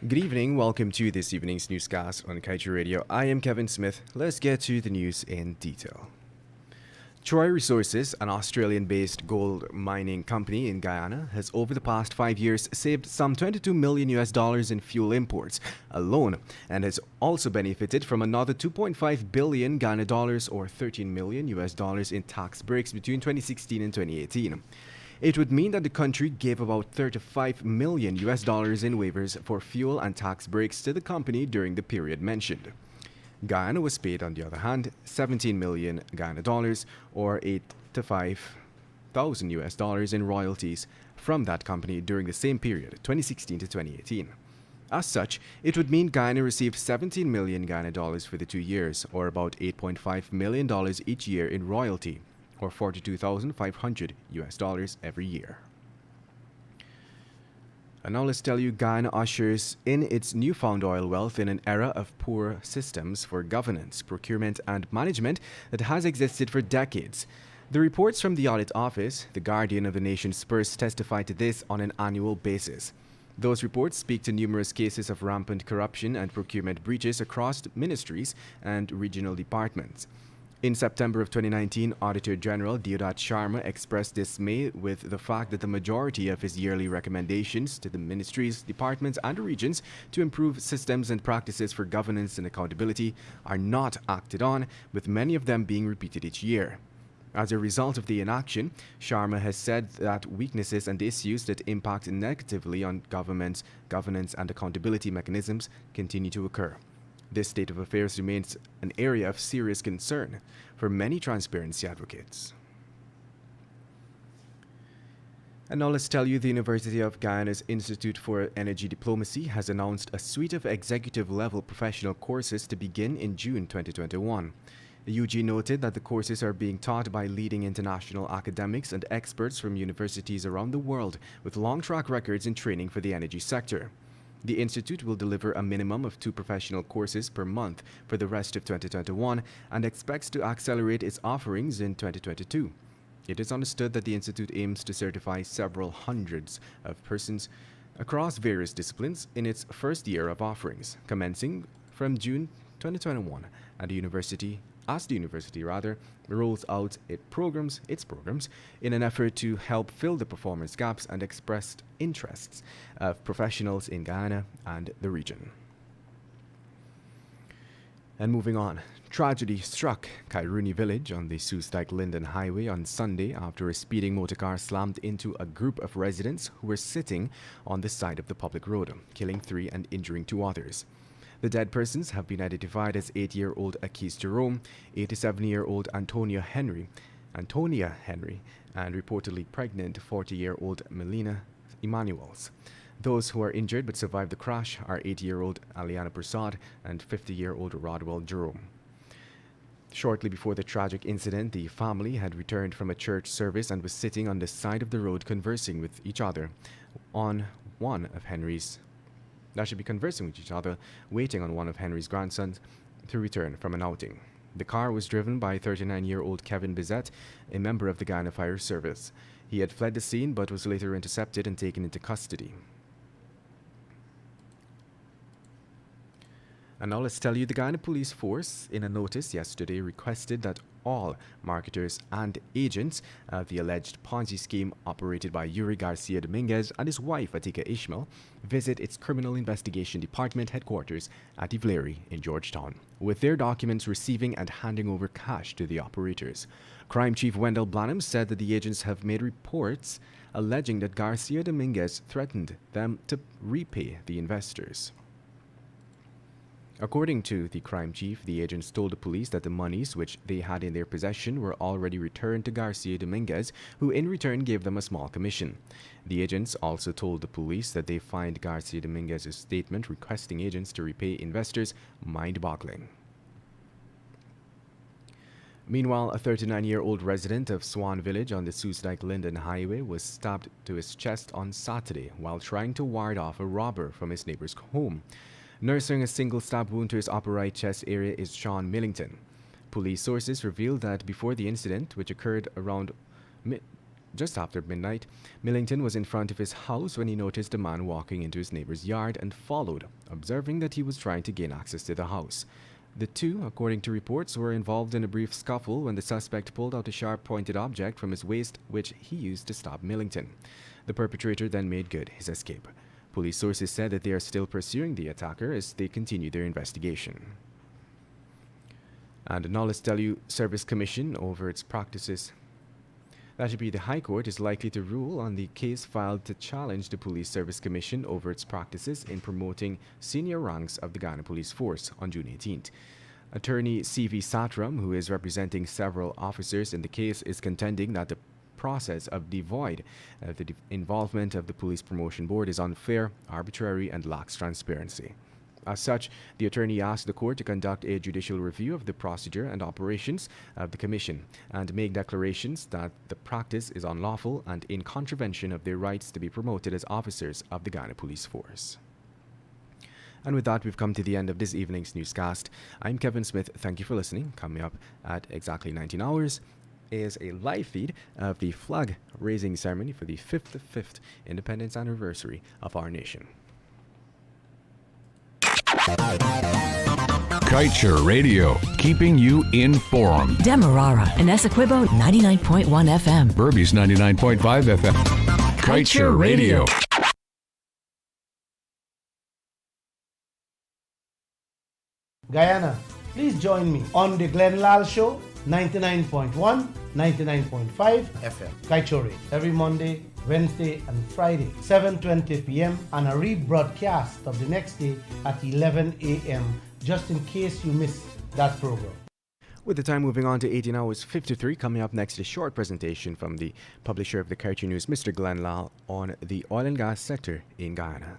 Good evening. Welcome to this evening's newscast on Kaieteur Radio. I am Kevin Smith. Let's get to the news in detail. Troy Resources, an Australian-based gold mining company in Guyana, has over the past 5 years saved some 22 million US dollars in fuel imports alone, and has also benefited from another 2.5 billion Ghana dollars or 13 million US dollars in tax breaks between 2016 and 2018. It would mean that the country gave about 35 million US dollars in waivers for fuel and tax breaks to the company during the period mentioned. Guyana was paid, on the other hand, 17 million Ghana dollars or 85,000 US dollars in royalties from that company during the same period, 2016 to 2018. As such, it would mean Guyana received 17 million Ghana dollars for the 2 years, or about 8.5 million dollars each year in royalty, or 42,500 US dollars every year. And now let's tell you, Guyana ushers in its newfound oil wealth in an era of poor systems for governance, procurement, and management that has existed for decades. The reports from the Audit Office, the guardian of the nation's purse, testify to this on an annual basis. Those reports speak to numerous cases of rampant corruption and procurement breaches across ministries and regional departments. In September of 2019, Auditor General Deodat Sharma expressed dismay with the fact that the majority of his yearly recommendations to the ministries, departments, and regions to improve systems and practices for governance and accountability are not acted on, with many of them being repeated each year. As a result of the inaction, Sharma has said that weaknesses and issues that impact negatively on government's governance and accountability mechanisms continue to occur. This state of affairs remains an area of serious concern for many transparency advocates. And now let's tell you, the University of Guyana's Institute for Energy Diplomacy has announced a suite of executive-level professional courses to begin in June 2021. The UG noted that the courses are being taught by leading international academics and experts from universities around the world with long track records in training for the energy sector. The Institute will deliver a minimum of 2 professional courses per month for the rest of 2021 and expects to accelerate its offerings in 2022. It is understood that the Institute aims to certify several hundreds of persons across various disciplines in its first year of offerings, commencing from June 2021 at the university rolls out its programs in an effort to help fill the performance gaps and expressed interests of professionals in Guyana and the region. And moving on, tragedy struck Kaieteur village on the Soos-Dyke-Linden Highway on Sunday after a speeding motorcar slammed into a group of residents who were sitting on the side of the public road, killing 3 and injuring 2 others. The dead persons have been identified as 8-year-old Akis Jerome, 87-year-old Antonia Henry, and reportedly pregnant 40-year-old Melina Emanuels. Those who are injured but survived the crash are 80-year-old Aliana Prasad and 50-year-old Rodwell Jerome. Shortly before the tragic incident, the family had returned from a church service and was sitting on the side of the road conversing with each other, waiting on one of Henry's grandsons to return from an outing. The car was driven by 39-year-old Kevin Bizet, a member of the Guyana Fire Service. He had fled the scene but was later intercepted and taken into custody. And now let's tell you, the Guyana Police Force, in a notice yesterday, requested that all marketers and agents of the alleged Ponzi scheme operated by Yuri Garcia Dominguez and his wife Atika Ishmael visit its Criminal Investigation Department headquarters at Ivleri in Georgetown, with their documents receiving and handing over cash to the operators. Crime Chief Wendell Blanham said that the agents have made reports alleging that Garcia Dominguez threatened them to repay the investors. According to the crime chief, the agents told the police that the monies which they had in their possession were already returned to Garcia Dominguez, who in return gave them a small commission. The agents also told the police that they find Garcia Dominguez's statement requesting agents to repay investors mind-boggling. Meanwhile, a 39-year-old resident of Swan Village on the Soos-Dyke-Linden Highway was stabbed to his chest on Saturday while trying to ward off a robber from his neighbor's home. Nursing a single stab wound to his upper right chest area is Sean Millington. Police sources revealed that before the incident, which occurred around Just after midnight, Millington was in front of his house when he noticed a man walking into his neighbor's yard and followed, observing that he was trying to gain access to the house. The two, according to reports, were involved in a brief scuffle when the suspect pulled out a sharp-pointed object from his waist, which he used to stab Millington. The perpetrator then made good his escape. Police sources said that they are still pursuing the attacker as they continue their investigation. And the Knowledge Tellu Service Commission over its practices. That should be the High Court is likely to rule on the case filed to challenge the Police Service Commission over its practices in promoting senior ranks of the Ghana Police Force on June 18th. Attorney C.V. Satram, who is representing several officers in the case, is contending that the process of devoid of the involvement of the Police Promotion Board is unfair, arbitrary, and lacks transparency. As such, the attorney asked the court to conduct a judicial review of the procedure and operations of the commission and make declarations that the practice is unlawful and in contravention of their rights to be promoted as officers of the Ghana Police Force. And with that, we've come to the end of this evening's newscast. I'm Kevin Smith. Thank you for listening. Coming up at exactly 19 hours is a live feed of the flag raising ceremony for the 55th independence anniversary of our nation. Kaieteur Radio, keeping you informed. Demerara and Essequibo 99.1 FM. Burbies 99.5 FM. Kaieteur Radio. Guyana, please join me on the Glenn Lal Show, 99.1, 99.5 FM. Kaieteur Radio, every Monday, Wednesday and Friday, 7:20 p.m. and a rebroadcast of the next day at 11 a.m. just in case you missed that program. With the time moving on to 18 hours 53, coming up next, a short presentation from the publisher of the Kaieteur News, Mr. Glenn Lal, on the oil and gas sector in Guyana.